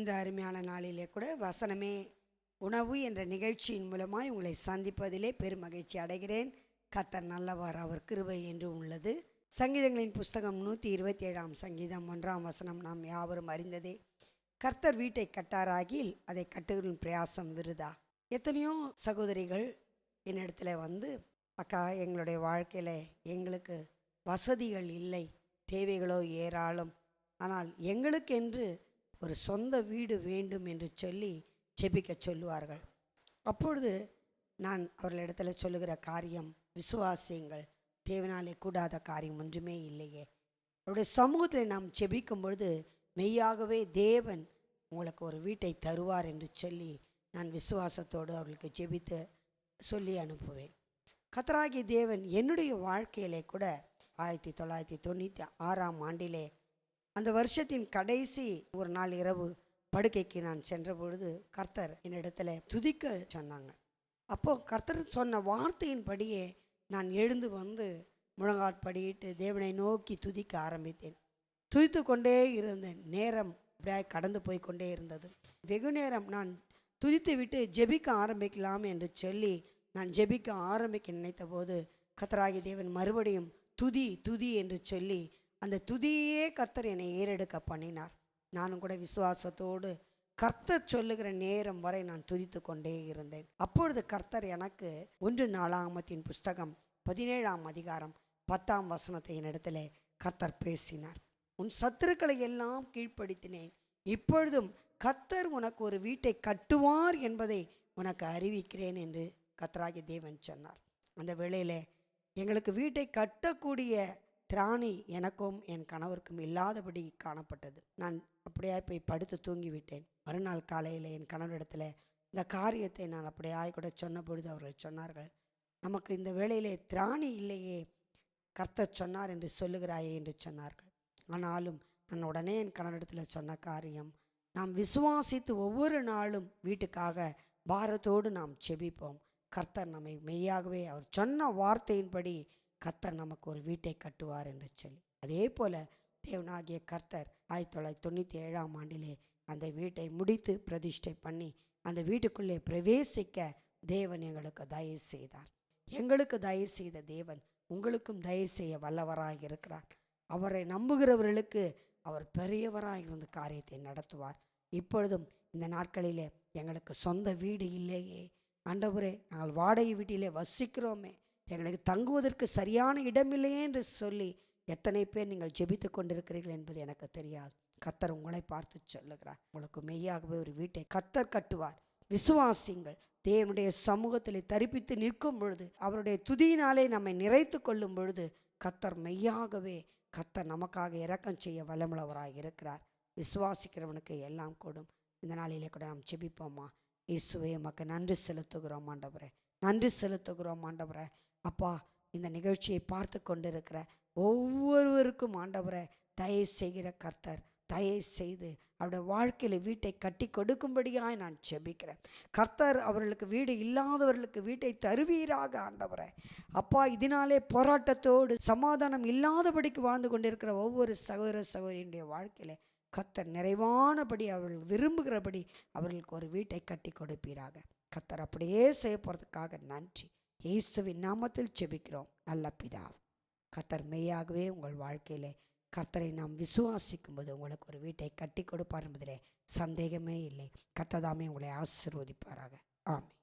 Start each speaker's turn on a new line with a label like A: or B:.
A: இந்த அருமையான நாளிலே கூட வசனமே உணவு என்ற நிகழ்ச்சியின் மூலமாய் உங்களை சந்திப்பதிலே பெரும் மகிழ்ச்சி அடைகிறேன். கர்த்தர் நல்லவர், அவர் கிருபை என்று உள்ளது. சங்கீதங்களின் புஸ்தகம் 127 சங்கீதம் 1 வசனம் நாம் யாவரும் அறிந்ததே. கர்த்தர் வீட்டை கட்டாராகில் அதை கட்டுகளின் பிரயாசம் விருதா. எத்தனையோ சகோதரிகள் என்னிடத்துல வந்து, அக்கா, எங்களுடைய வாழ்க்கையில் எங்களுக்கு வசதிகள் இல்லை, தேவைகளோ ஏராளம், ஆனால் எங்களுக்கென்று ஒரு சொந்த வீடு வேண்டும் என்று சொல்லி ஜெபிக்க சொல்லுவார்கள். அப்பொழுது நான் அவர்களிடத்தில் சொல்லுகிற காரியம், விசுவாசியுங்கள், தேவனாலே கூடாத காரியம் ஒன்றுமே இல்லையே. அவருடைய சமூகத்தில் நாம் ஜெபிக்கும் பொழுது மெய்யாகவே தேவன் உங்களுக்கு ஒரு வீட்டை தருவார் என்று சொல்லி நான் விசுவாசத்தோடு அவர்களுக்கு ஜெபித்து சொல்லி அனுப்புவேன். கர்த்தராகிய தேவன் என்னுடைய வாழ்க்கையிலே கூட 1996 அந்த வருஷத்தின் கடைசி ஒரு நாள் இரவு படுக்கைக்கு நான் சென்ற பொழுது கர்த்தர் என்னிடத்துல துதிக்க சொன்னாங்க. அப்போது கர்த்தர் சொன்ன வார்த்தையின்படியே நான் எழுந்து வந்து முழங்காற்படியிட்டு தேவனை நோக்கி துதிக்க ஆரம்பித்தேன். துதித்து கொண்டே இருந்தேன். நேரம் அப்படியே கடந்து போய் கொண்டே இருந்தது. வெகு நேரம் நான் துதித்து விட்டு ஜெபிக்க ஆரம்பிக்கலாம் என்று சொல்லி நான் ஜெபிக்க ஆரம்பிக்க நினைத்த போது கர்த்தராகிய தேவன் மறுபடியும் துதி துதி என்று சொல்லி அந்த துதியே கர்த்தர் என்னை ஏறெடுக்க பண்ணினார். நானும் கூட விசுவாசத்தோடு கர்த்தர் சொல்லுகிற நேரம் வரை நான் துதித்து கொண்டே இருந்தேன். அப்பொழுது கர்த்தர் எனக்கு 1 நாளாகமத்தின் புஸ்தகம் 17 10 வசனத்தை என்னிடத்தில் கர்த்தர் பேசினார். உன் சத்துருக்களை எல்லாம் கீழ்ப்படுத்தினேன், இப்பொழுதும் கர்த்தர் உனக்கு ஒரு வீட்டை கட்டுவார் என்பதை உனக்கு அறிவிக்கிறேன் என்று கர்த்தராகிய தேவன் சொன்னார். அந்த வேளையில் எங்களுக்கு வீட்டை கட்டக்கூடிய திராணி எனக்கும் என் கணவருக்கும் இல்லாதபடி காணப்பட்டது. நான் அப்படியே போய் படுத்து தூங்கிவிட்டேன். மறுநாள் காலையில் என் கணவரிடத்தில் இந்த காரியத்தை நான் அப்படியே கூட சொன்ன பொழுது அவர்கள் சொன்னார்கள், நமக்கு இந்த வேளையிலே திராணி இல்லையே, கர்த்தர் சொன்னார் என்று சொல்லுகிறாயே என்று சொன்னார்கள். ஆனாலும் நான் உடனே என் கணவரிடத்தில் சொன்ன காரியம், நாம் விசுவாசித்து ஒவ்வொரு நாளும் வீட்டுக்காக பாரத்தோடு நாம் செபிப்போம். கர்த்தர் நம்மை மெய்யாகவே அவர் சொன்ன வார்த்தையின்படி கர்த்தர் நமக்கு ஒரு வீட்டை கட்டுவார் என்று சொல்லி, அதே போல தேவனாகிய கர்த்தர் 1997 அந்த வீட்டை முடித்து பிரதிஷ்டை பண்ணி அந்த வீட்டுக்குள்ளே பிரவேசிக்க தேவன் எங்களுக்கு தயவு செய்தார். எங்களுக்கு தயவு செய்த தேவன் உங்களுக்கும் தயவு செய்ய வல்லவராக இருக்கிறார். அவரை நம்புகிறவர்களுக்கு அவர் பெரியவராக இருந்த காரியத்தை நடத்துவார். இப்பொழுதும் இந்த நாட்களிலே எங்களுக்கு சொந்த வீடு இல்லையே ஆண்டவரே, நாங்கள் வாடகை வீட்டிலே வசிக்கிறோமே, எங்களுக்கு தங்குவதற்கு சரியான இடமில்லையே என்று சொல்லி எத்தனை பேர் நீங்கள் ஜெபித்து கொண்டிருக்கிறீர்கள் என்பது எனக்கு தெரியாது. கர்த்தர் உங்களை பார்த்து சொல்லுகிறார், உங்களுக்கு மெய்யாகவே ஒரு வீட்டை கர்த்தர் கட்டுவார். விசுவாசிங்கள். தேவனுடைய சமூகத்தில் தரிப்பித்து நிற்கும் பொழுது, அவருடைய துதியினாலே நம்மை நிறைத்து கொள்ளும் பொழுது கர்த்தர் மெய்யாகவே கர்த்தர் நமக்காக இரக்கம் செய்ய வல்லமுள்ளவராக இருக்கிறார். விசுவாசிக்கிறவனுக்கு எல்லாம் கூடும். இந்த நாளிலே கூட நாம் ஜெபிப்போமா. இயேசுவே, உமக்கு நன்றி செலுத்துகிறோம் ஆண்டவரே, நன்றி செலுத்துகிறோம் ஆண்டவரே. அப்பா, இந்த நிகழ்ச்சியை பார்த்து கொண்டிருக்கிற ஒவ்வொருவருக்கும் ஆண்டவரே தயவு செய்கிற கர்த்தர் தயவு செய்து அவருடைய வாழ்க்கையில் வீட்டை கட்டி கொடுக்கும்படியாய் நான் ஜெபிக்கிறேன். கர்த்தர் அவர்களுக்கு வீடு இல்லாதவர்களுக்கு வீட்டை தருவீராக ஆண்டவரே. அப்பா, இதனாலே போராட்டத்தோடு சமாதானம் இல்லாதபடிக்கு வாழ்ந்து கொண்டிருக்கிற ஒவ்வொரு சகோதர சகோதரியுடைய வாழ்க்கையில் கர்த்தர் நிறைவானபடி அவர்கள் விரும்புகிறபடி அவர்களுக்கு ஒரு வீட்டை கட்டி கொடுப்பீராக. கர்த்தர் அப்படியே செய்ய போகிறதுக்காக நன்றி. இயேசுவின் நாமத்தில் ஜெபிக்கிறோம் நல்ல பிதாவே. கர்த்தர் மெய்யாகவே உங்கள் வாழ்க்கையிலே கர்த்தரை நாம் விசுவாசிக்கும் போது உங்களுக்கு ஒரு வீட்டை கட்டி கொடுப்பார் என்பதிலே சந்தேகமே இல்லை. கர்த்தர் தாமே உங்களை ஆசீர்வதிப்பாராக. ஆமென்.